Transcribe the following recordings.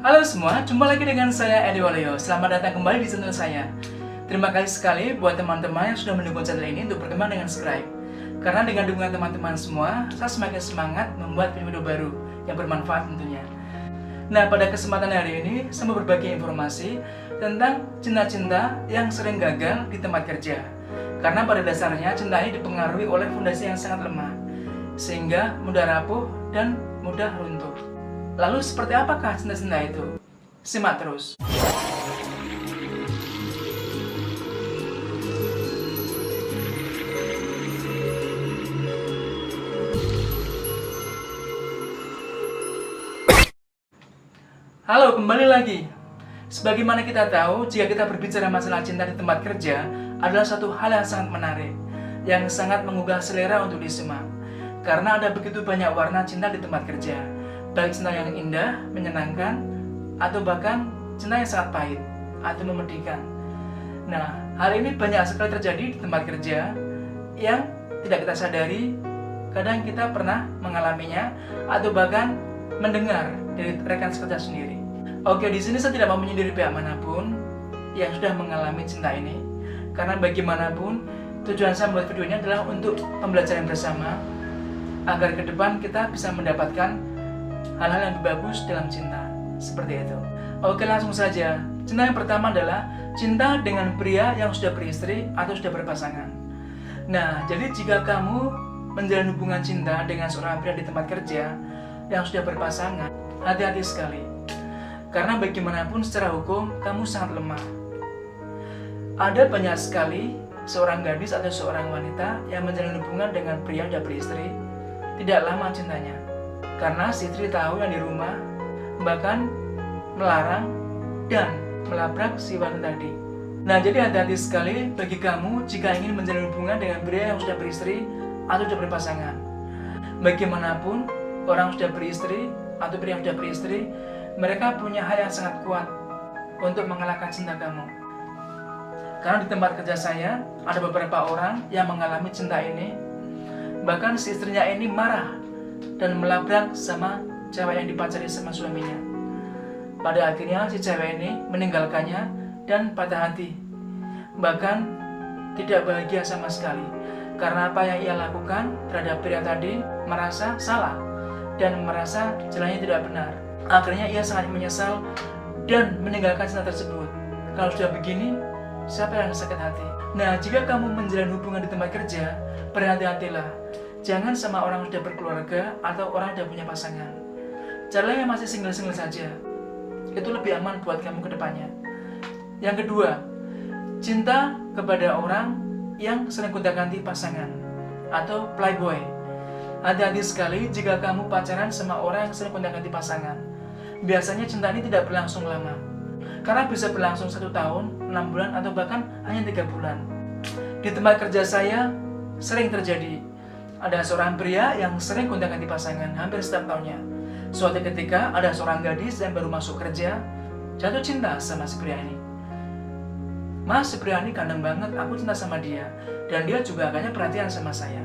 Halo semua, jumpa lagi dengan saya Edi Waluyo. Selamat datang kembali di channel saya. Terima kasih sekali buat teman-teman yang sudah mendukung channel ini untuk berkembang dengan subscribe. Karena dengan dukungan teman-teman semua, saya semakin semangat membuat video baru yang bermanfaat tentunya. Nah, pada kesempatan hari ini, saya mau berbagi informasi tentang cinta-cinta yang sering gagal di tempat kerja. Karena pada dasarnya cinta ini dipengaruhi oleh fondasi yang sangat lemah, sehingga mudah rapuh dan mudah runtuh. Lalu seperti apakah cinta-cinta itu? Simak terus. Halo, kembali lagi. Sebagaimana kita tahu, jika kita berbicara masalah cinta di tempat kerja adalah satu hal yang sangat menarik, yang sangat menggugah selera untuk disimak. Karena ada begitu banyak warna cinta di tempat kerja, baik cinta yang indah, menyenangkan, atau bahkan cinta yang sangat pahit atau memedihkan. Nah, hal ini banyak sekali terjadi di tempat kerja yang tidak kita sadari. Kadang kita pernah mengalaminya atau bahkan mendengar dari rekan kerja sendiri. Oke, di sini saya tidak mau menyindir pihak manapun yang sudah mengalami cinta ini, karena bagaimanapun tujuan saya membuat video ini adalah untuk pembelajaran bersama agar ke depan kita bisa mendapatkan hal-hal yang lebih bagus dalam cinta. Seperti itu. Oke, langsung saja. Cinta yang pertama adalah cinta dengan pria yang sudah beristri atau sudah berpasangan. Nah, jadi jika kamu menjalin hubungan cinta dengan seorang pria di tempat kerja yang sudah berpasangan, hati-hati sekali. Karena bagaimanapun secara hukum kamu sangat lemah. Ada banyak sekali seorang gadis atau seorang wanita yang menjalin hubungan dengan pria yang sudah beristri, tidak lama cintanya. Karena si istri tahu yang di rumah, bahkan melarang dan melabrak si wanita tadi. Nah, jadi hati-hati sekali bagi kamu jika ingin menjalin hubungan dengan pria yang sudah beristri atau sudah berpasangan. Bagaimanapun, orang sudah beristri atau pria yang sudah beristri, mereka punya hal yang sangat kuat untuk mengalahkan cinta kamu. Karena di tempat kerja saya, ada beberapa orang yang mengalami cinta ini. Bahkan si istrinya ini marah dan melabrak sama cewek yang dipacari sama suaminya. Pada akhirnya si cewek ini meninggalkannya dan patah hati. Bahkan tidak bahagia sama sekali. Karena apa yang ia lakukan terhadap pria tadi merasa salah dan merasa jalannya tidak benar. Akhirnya ia sangat menyesal dan meninggalkan cinta tersebut. Kalau sudah begini, siapa yang sakit hati? Nah, jika kamu menjalin hubungan di tempat kerja, berhati-hatilah. Jangan sama orang yang sudah berkeluarga atau orang yang sudah punya pasangan. Carilah yang masih single-single saja. Itu lebih aman buat kamu ke depannya. Yang kedua, cinta kepada orang yang sering gonta-ganti pasangan atau playboy. Hati-hati sekali jika kamu pacaran sama orang yang sering gonta-ganti pasangan. Biasanya cinta ini tidak berlangsung lama. Karena bisa berlangsung 1 tahun, 6 bulan, atau bahkan hanya 3 bulan. Di tempat kerja saya sering terjadi. Ada seorang pria yang sering gonta-ganti pasangan hampir setiap tahunnya. Suatu ketika ada seorang gadis yang baru masuk kerja jatuh cinta sama si pria ini. Mas, si pria ini ganteng banget, aku cinta sama dia. Dan dia juga agaknya perhatian sama saya.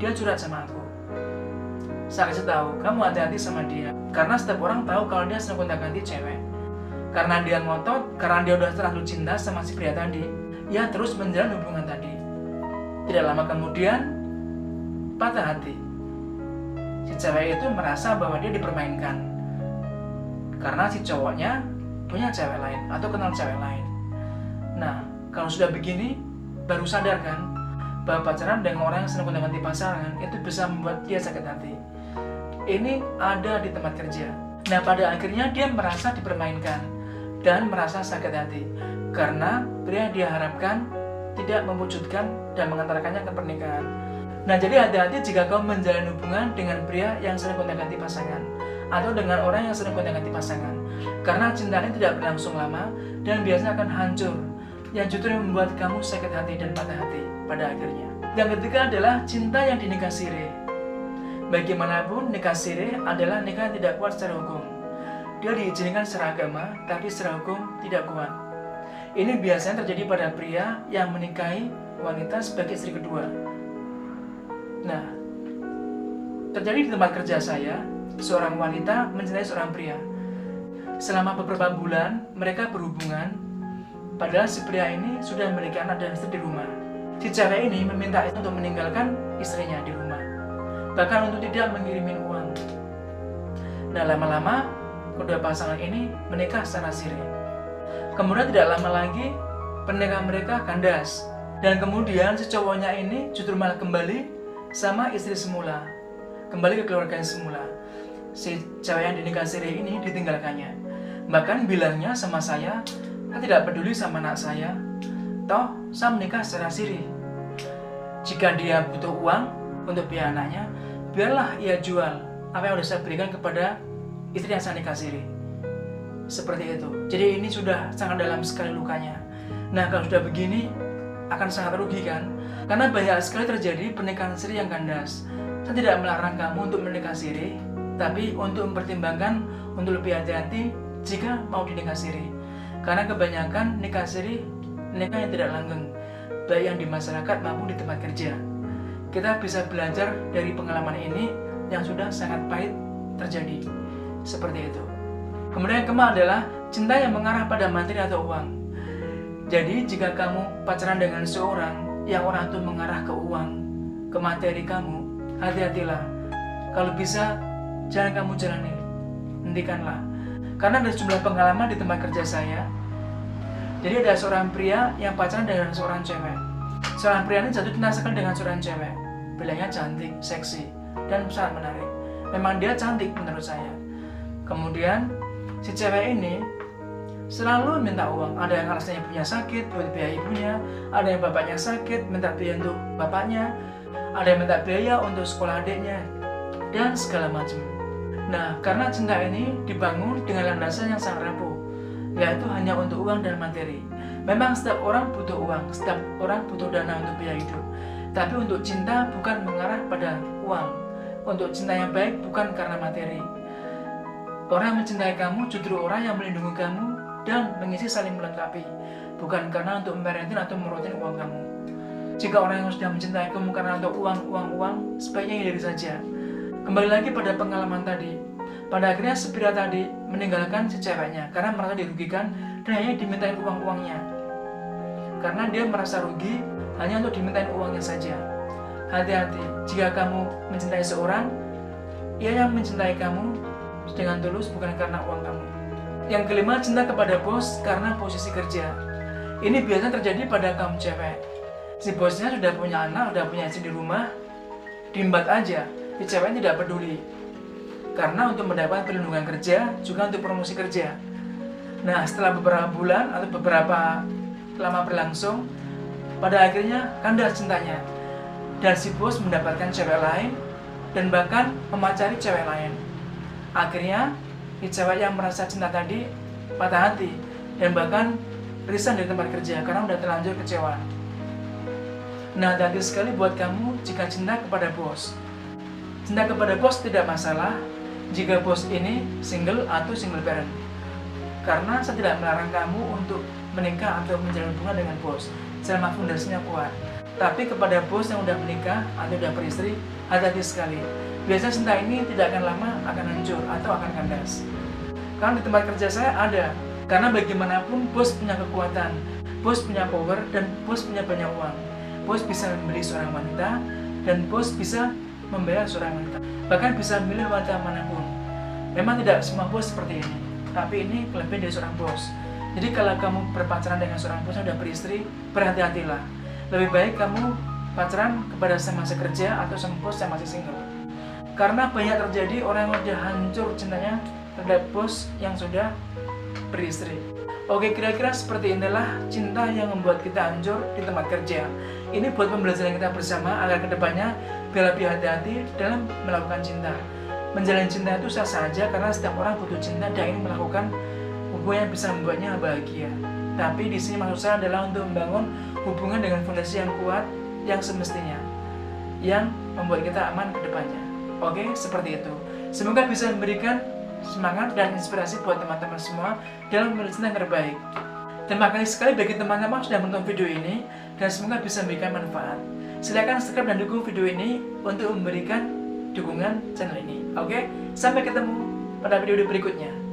Dia curhat sama aku. Saya kasih tahu, kamu hati-hati sama dia. Karena setiap orang tahu kalau dia sering gonta-ganti cewek. Karena dia ngotot, karena dia udah terlalu cinta sama si pria tadi, ia terus menjalin hubungan tadi. Tidak lama kemudian patah hati. Si cewek itu merasa bahwa dia dipermainkan karena si cowoknya punya cewek lain atau kenal cewek lain. Nah, kalau sudah begini, baru sadar kan bahwa pacaran dengan orang yang sering gonta-ganti pasangan itu bisa membuat dia sakit hati. Ini ada di tempat kerja. Nah, pada akhirnya dia merasa dipermainkan dan merasa sakit hati karena pria yang dia harapkan tidak mewujudkan dan mengantarkannya ke pernikahan. Nah, jadi hati-hati jika kau menjalin hubungan dengan pria yang sering gonta-ganti pasangan atau dengan orang yang sering gonta-ganti pasangan. Karena cintanya tidak berlangsung lama dan biasanya akan hancur, yang justru membuat kamu sakit hati dan patah hati pada akhirnya. Yang ketiga adalah cinta yang dinikah siri. Bagaimanapun, nikah siri adalah nikah yang tidak kuat secara hukum. Dia diizinkan secara agama, tapi secara hukum tidak kuat. Ini biasanya terjadi pada pria yang menikahi wanita sebagai istri kedua. Nah, terjadi di tempat kerja saya, seorang wanita mencintai seorang pria. Selama beberapa bulan mereka berhubungan, padahal si pria ini sudah memiliki anak dan istri di rumah. Si cewek ini meminta untuk meninggalkan istrinya di rumah, bahkan untuk tidak mengirimin uang. Nah, lama-lama kedua pasangan ini menikah secara siri. Kemudian tidak lama lagi pernikahan mereka kandas, dan kemudian si cowoknya ini justru malah kembali sama istri semula, kembali ke keluarganya semula. Si cewek yang dinikah siri ini ditinggalkannya. Bahkan bilangnya sama saya tidak peduli sama anak saya, toh saya menikah secara siri. Jika dia butuh uang untuk biaya anaknya, biarlah ia jual apa yang sudah saya berikan kepada istri yang saya nikah siri. Seperti itu. Jadi ini sudah sangat dalam sekali lukanya. Nah, kalau sudah begini akan sangat rugi kan? Karena banyak sekali terjadi pernikahan siri yang kandas. Saya tidak melarang kamu untuk menikah siri, tapi untuk mempertimbangkan untuk lebih hati-hati jika mau dinikah siri. Karena kebanyakan nikah siri nikah yang tidak langgeng, baik yang di masyarakat maupun di tempat kerja. Kita bisa belajar dari pengalaman ini yang sudah sangat pahit terjadi. Seperti itu. Kemudian yang kelima adalah cinta yang mengarah pada materi atau uang. Jadi jika kamu pacaran dengan seorang yang orang itu mengarah ke uang, ke materi kamu, hati-hatilah. Kalau bisa jangan kamu jalani, hentikanlah. Karena ada sejumlah pengalaman di tempat kerja saya. Jadi ada seorang pria yang pacaran dengan seorang cewek. Seorang pria ini jatuh cinta sekali dengan seorang cewek. Bilangnya cantik, seksi, dan sangat menarik. Memang dia cantik menurut saya. Kemudian si cewek ini selalu minta uang. Ada yang alasannya punya sakit buat biaya ibunya, ada yang bapaknya sakit minta biaya untuk bapaknya, ada yang minta biaya untuk sekolah adiknya, dan segala macam. Nah, karena cinta ini dibangun dengan landasan yang sangat rapuh, yaitu hanya untuk uang dan materi. Memang setiap orang butuh uang, setiap orang butuh dana untuk biaya hidup. Tapi untuk cinta bukan mengarah pada uang. Untuk cinta yang baik bukan karena materi. Orang yang mencintai kamu justru orang yang melindungi kamu dan mengisi saling melengkapi, bukan karena untuk memerentin atau merotin uang kamu. Jika orang yang sudah mencintai kamu karena untuk uang, sebaiknya hindari saja. Kembali lagi pada pengalaman tadi. Pada akhirnya si pria tadi meninggalkan si ceweknya karena merasa dirugikan dan hanya dimintain uang-uangnya. Karena dia merasa rugi hanya untuk dimintain uangnya saja. Hati-hati, jika kamu mencintai seorang, ia yang mencintai kamu dengan tulus bukan karena uang kamu. Yang kelima, cinta kepada bos karena posisi kerja. Ini biasanya terjadi pada kaum cewek. Si bosnya sudah punya anak, sudah punya istri di rumah, diembat aja. Si cewek tidak peduli. Karena untuk mendapat perlindungan kerja, juga untuk promosi kerja. Nah, setelah beberapa bulan atau beberapa lama berlangsung, pada akhirnya kandas cintanya. Dan si bos mendapatkan cewek lain dan bahkan memacari cewek lain. Akhirnya, si cewek yang merasa cinta tadi patah hati dan bahkan resign dari tempat kerja karena udah terlanjur kecewa. Nah, hati-hati sekali buat kamu jika cinta kepada bos. Cinta kepada bos tidak masalah jika bos ini single atau single parent. Karena saya tidak melarang kamu untuk menikah atau menjalin hubungan dengan bos selama fondasinya kuat. Tapi kepada bos yang sudah menikah atau sudah beristri, hati-hati sekali. Biasanya cinta ini tidak akan lama akan hancur atau akan kandas. Karena di tempat kerja saya ada. Karena bagaimanapun bos punya kekuatan, bos punya power, dan bos punya banyak uang. Bos bisa membeli seorang wanita, dan bos bisa membayar seorang wanita. Bahkan bisa memilih wanita manapun. Memang tidak semua bos seperti ini, tapi ini kelebihan dari seorang bos. Jadi kalau kamu berpacaran dengan seorang bos yang sudah beristri, berhati-hatilah. Lebih baik kamu pacaran kepada sama sekerja atau sama bos yang masih single. Karena banyak terjadi orang yang sudah hancur cintanya terhadap bos yang sudah beristri. Oke, kira-kira seperti inilah cinta yang membuat kita hancur di tempat kerja. Ini buat pembelajaran kita bersama agar kedepannya biar lebih hati-hati dalam melakukan cinta. Menjalin cinta itu sah saja karena setiap orang butuh cinta dan ingin melakukan hubungan yang bisa membuatnya bahagia. Tapi di sini maksud saya adalah untuk membangun hubungan dengan fondasi yang kuat, yang semestinya, yang membuat kita aman kedepannya. Oke, seperti itu. Semoga bisa memberikan semangat dan inspirasi buat teman-teman semua dalam memilih cinta yang terbaik. Terima kasih sekali bagi teman-teman sudah menonton video ini dan semoga bisa memberikan manfaat. Silakan subscribe dan dukung video ini untuk memberikan dukungan channel ini. Oke, sampai ketemu pada video berikutnya.